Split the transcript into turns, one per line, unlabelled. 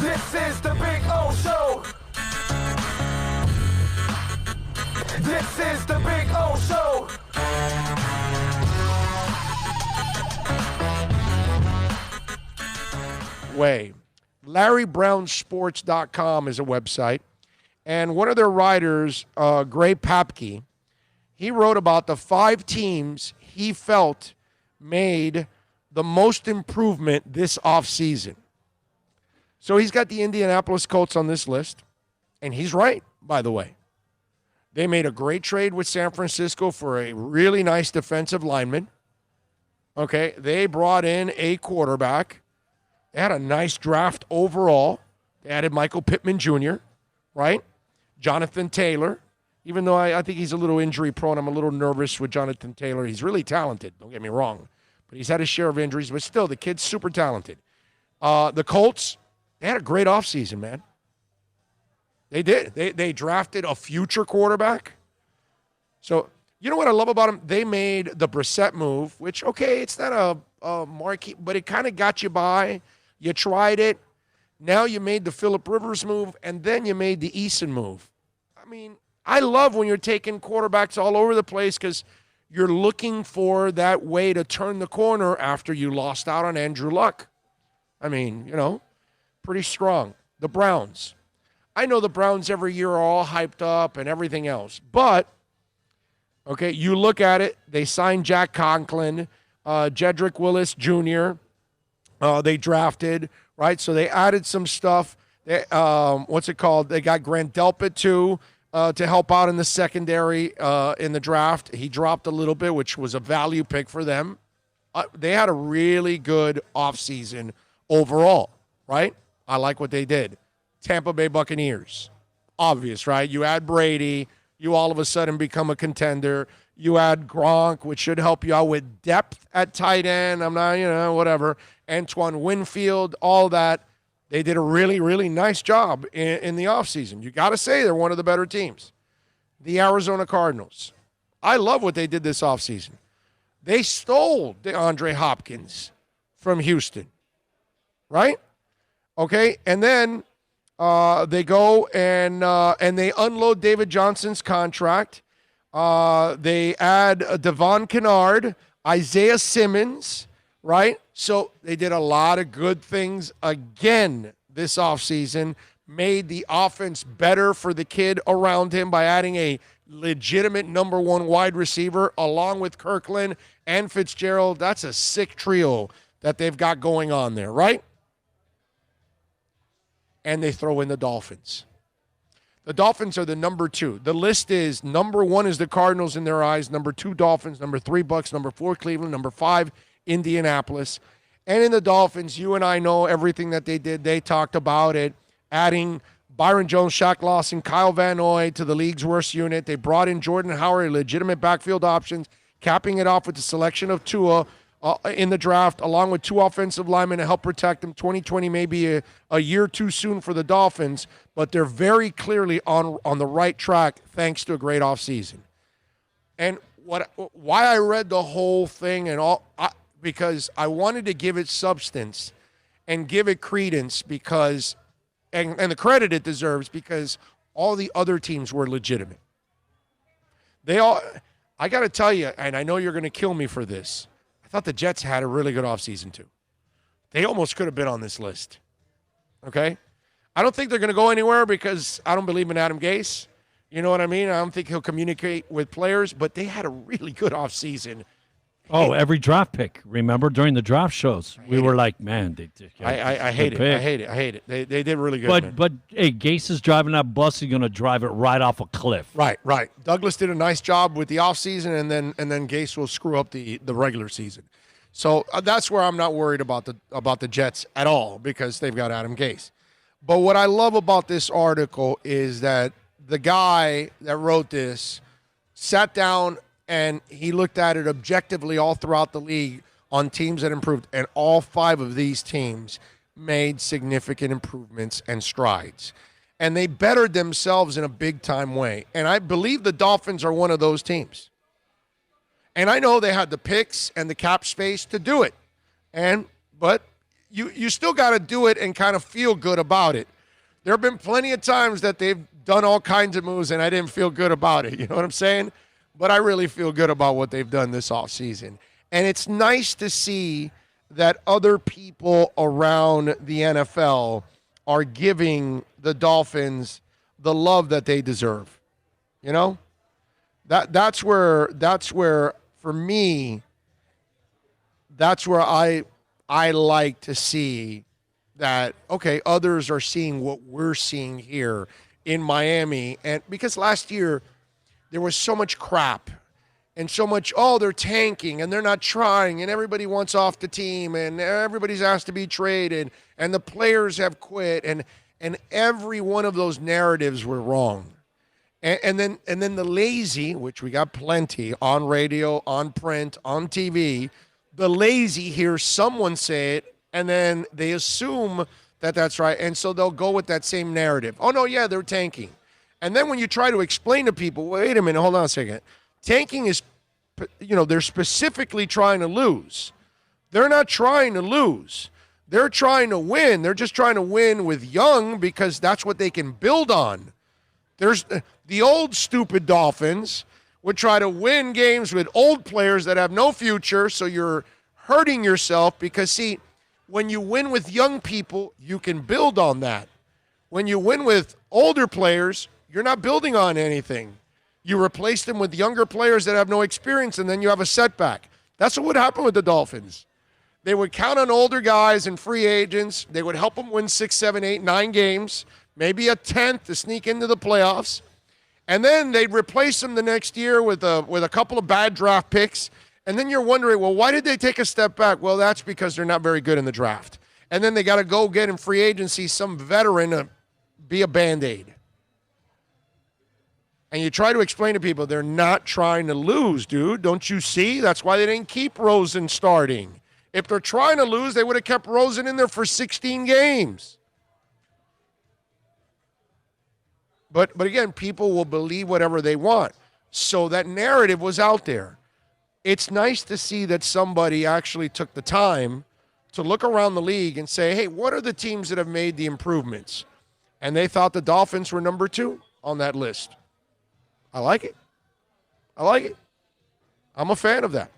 This is the Big O Show. This is the Big O Show.
Way. LarryBrownSports.com is a website. And one of their writers, Gray Papke, he wrote about the 5 teams he felt made the most improvement this offseason. So he's got the Indianapolis Colts on this list. And he's right, by the way. They made a great trade with San Francisco for a really nice defensive lineman. Okay, they brought in a quarterback. They had a nice draft overall. They added Michael Pittman Jr., right? Jonathan Taylor. Even though I think he's a little injury prone, I'm a little nervous with Jonathan Taylor. He's really talented, don't get me wrong. But he's had his share of injuries, but still, the kid's super talented. The Colts, they had a great offseason, man. They did. They drafted a future quarterback. So, you know what I love about them? They made the Brissett move, which, okay, it's not a marquee, but it kind of got you by. You tried it. Now you made the Phillip Rivers move, and then you made the Eason move. I mean, I love when you're taking quarterbacks all over the place because you're looking for that way to turn the corner after you lost out on Andrew Luck. I mean, you know, pretty strong. The Browns. I know the Browns every year are all hyped up and everything else. But, okay, you look at it. They signed Jack Conklin, Jedrick Willis Jr. They drafted, right? So they added some stuff. They, what's it called? They got Grant Delpit, too, to help out in the secondary in the draft. He dropped a little bit, which was a value pick for them. They had a really good offseason overall, right? I like what they did. Tampa Bay Buccaneers. Obvious, right? You add Brady, you all of a sudden become a contender. You add Gronk, which should help you out with depth at tight end. I'm not, whatever. Antoine Winfield, all that. They did a really, really nice job in the offseason. You got to say they're one of the better teams. The Arizona Cardinals. I love what they did this offseason. They stole DeAndre Hopkins from Houston, right? Okay, and then they go and they unload David Johnson's contract. They add Devon Kennard, Isaiah Simmons, right? So they did a lot of good things again this offseason, made the offense better for the kid around him by adding a legitimate number 1 wide receiver along with Kirkland and Fitzgerald. That's a sick trio that they've got going on there, right? And they throw in the Dolphins. The Dolphins are the number 2. The list is number 1 is the Cardinals in their eyes, number 2 Dolphins, number 3 Bucks, number 4 Cleveland, number 5 Indianapolis. And in the Dolphins, you and I know everything that they did. They talked about it, adding Byron Jones, Shaq Lawson, Kyle Van Noy to the league's worst unit. They brought in Jordan Howard, legitimate backfield options, capping it off with the selection of Tua in the draft, along with 2 offensive linemen to help protect them. 2020 may be a year too soon for the Dolphins, but they're very clearly on the right track thanks to a great offseason. And why I read the whole thing because I wanted to give it substance and give it credence because, and the credit it deserves, because all the other teams were legitimate. I got to tell you, and I know you're going to kill me for this, I thought the Jets had a really good offseason too. They almost could have been on this list. Okay? I don't think they're going to go anywhere because I don't believe in Adam Gase. You know what I mean? I don't think he'll communicate with players, but they had a really good offseason.
Oh, every draft pick. Remember during the draft shows, we were like, man,
I hate it. I hate it. I hate it. They did really good.
But hey, Gase is driving that bus. He's going to drive it right off a cliff.
Right. Douglas did a nice job with the offseason, and then Gase will screw up the regular season. So that's where I'm not worried about the Jets at all because they've got Adam Gase. But what I love about this article is that the guy that wrote this sat down and he looked at it objectively all throughout the league on teams that improved, and all 5 of these teams made significant improvements and strides. And they bettered themselves in a big-time way. And I believe the Dolphins are one of those teams. And I know they had the picks and the cap space to do it. But you still got to do it and kind of feel good about it. There have been plenty of times that they've done all kinds of moves and I didn't feel good about it. You know what I'm saying? But I really feel good about what they've done this offseason. And it's nice to see that other people around the NFL are giving the Dolphins the love that they deserve. You know? That's where for me, that's where I like to see that, okay, others are seeing what we're seeing here in Miami. And because last year there was so much crap and so much, they're tanking and they're not trying and everybody wants off the team and everybody's asked to be traded and the players have quit and every one of those narratives were wrong. And then the lazy, which we got plenty on radio, on print, on TV, the lazy hear someone say it and then they assume that that's right. And so they'll go with that same narrative. Oh, no, yeah, they're tanking. And then when you try to explain to people, wait a minute, hold on a second. Tanking is, they're specifically trying to lose. They're not trying to lose. They're trying to win. They're just trying to win with young because that's what they can build on. There's the old stupid Dolphins would try to win games with old players that have no future, so you're hurting yourself because, see, when you win with young people, you can build on that. When you win with older players, you're not building on anything. You replace them with younger players that have no experience, and then you have a setback. That's what would happen with the Dolphins. They would count on older guys and free agents. They would help them win 6, 7, 8, 9 games, maybe a 10th to sneak into the playoffs. And then they'd replace them the next year with a couple of bad draft picks. And then you're wondering, well, why did they take a step back? Well, that's because they're not very good in the draft. And then they got to go get in free agency some veteran to be a Band-Aid. And you try to explain to people, they're not trying to lose, dude. Don't you see? That's why they didn't keep Rosen starting. If they're trying to lose, they would have kept Rosen in there for 16 games. But again, people will believe whatever they want. So that narrative was out there. It's nice to see that somebody actually took the time to look around the league and say, hey, what are the teams that have made the improvements? And they thought the Dolphins were number 2 on that list. I like it. I'm a fan of that.